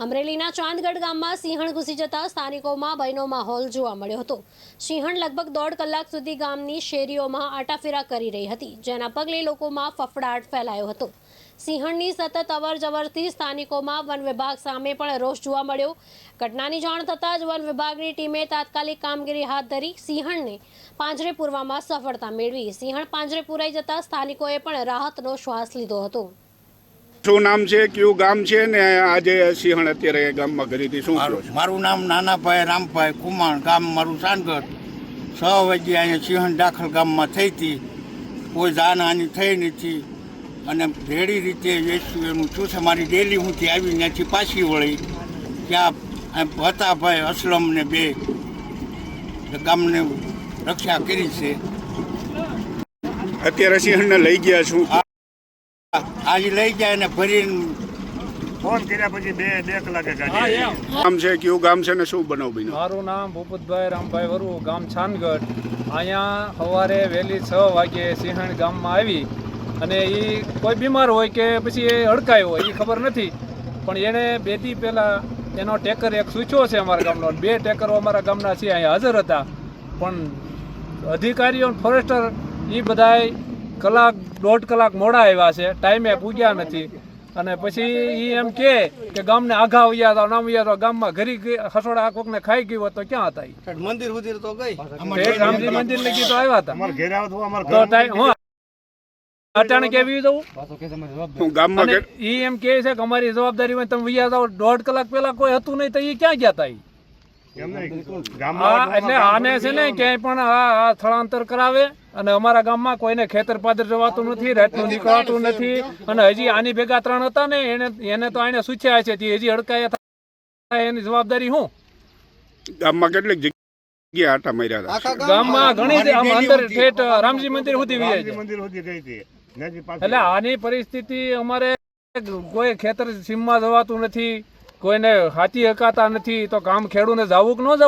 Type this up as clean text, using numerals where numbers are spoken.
અમરેલીના ચાંદગઢ ગામમાં સિંહણ ઘૂસી જતા સ્થાનિકોમાં ભયનો માહોલ જોવા મળ્યો હતો। સિંહણ લગભગ 1.5 કલાક સુધી ગામની શેરીઓમાં આટાફેરા કરી રહી હતી, જેના પગલે લોકોમાં ફફડાટ ફેલાયો હતો। સિંહણની સતત અવરજવરથી સ્થાનિકોમાં વન વિભાગ સામે પણ રોષ જોવા મળ્યો। ઘટનાની જાણ થતાં જ વન વિભાગની ટીમે તાત્કાલિક કામગીરી હાથ ધરી સિંહણને પાંજરે પૂરવામાં સફળતા મેળવી। સિંહણ પાંજરે પૂરાઈ જતા સ્થાનિકોએ પણ રાહતનો શ્વાસ લીધો હતો। શું નામ છે, કયું ગામ છે ને આજે સિંહણ અત્યારે ગામમાં કરી હતી? શું મારું નામ નાનાભાઈ રામભાઈ કુમાર, ગામ મારું ચાંદગઢ। 6 વાગ્યે અહીંયા સિંહણ દાખલ ગામમાં થઈ હતી, કોઈ જાનહાની થઈ નથી અને ભેડી રીતે વેચ્યું એનું શું છે। મારી ડેલી હુંથી આવી ત્યાંથી પાછી વળી ત્યાં ભતાભાઈ અસલમ ને 2 ગામને રક્ષા કરી છે। અત્યારે સિંહણને લઈ ગયા છું, આજે લઈ જાય ને ભરીને ફોન કર્યા પછી બે કલાકે ગામ છે, કયું ગામ છે ને શું બનાવ બન્યો? મારું નામ ભૂપતભાઈ રામભાઈ વરુ, ગામ ચાંદગઢ। અહીંયા સવારે વહેલી 6 વાગ્યે સિંહણ ગામમાં આવી અને એ કોઈ બીમાર હોય કે પછી એ હડકાયો હોય એ ખબર નથી, પણ એણે 2 દી પહેલાં એનો ટેકર એક સૂચ્યો છે અમારા ગામનો। 2 ટેકરો અમારા ગામના છે અહીંયા હાજર હતા, પણ અધિકારીઓ ફોરેસ્ટર એ બધાય 1.5 કલાક મોડા આવ્યા છે, ટાઈમે પૂગ્યા નથી। અને પછી એ એમ કે ગામને આઘા વયા હતા, નામ વયા હતા, ગામમાં ઘરી ખસોડા કોકને ખાઈ ગયો તો ક્યાં હતા? મંદિર સુધી તો ગઈ, રામજી મંદિર લગી તો આવ્યા હતા તો ટાઈમ અટાણે કેવી દઉં ગામમાં એ એમ કે છે કે અમારી જવાબદારી હોય તમે વયા જાઓ। 1.5 કલાક પહેલા કોઈ હતું નહીં તો એ ક્યાં ગયા હતા? એટલે આને છે ને ક્યાંય પણ આ સ્થળાંતર કરાવે અને અમારા ગામમાં કોઈને ખેતર પાદર જવાતું નથી, રાતનું નીકળાતું નથી। અને હજી આની ભેગા 3 હતા ને એને તો આને સૂચ્યા છે, હજી હડકાયા થાય એની જવાબદારી શું? ગામમાં કેટલીક જગ્યા આટા માર્યા હતા? ગામમાં ઘણી અંદર ઠેઠ રામજી મંદિર સુધી વહી જાય। એટલે આની પરિસ્થિતિ અમારે કોઈ ખેતર સીમમાં જવાતું નથી, કોઈને હાથી હકાતા નથી, તો ગામ ખેડૂને જવું કે ન જવું?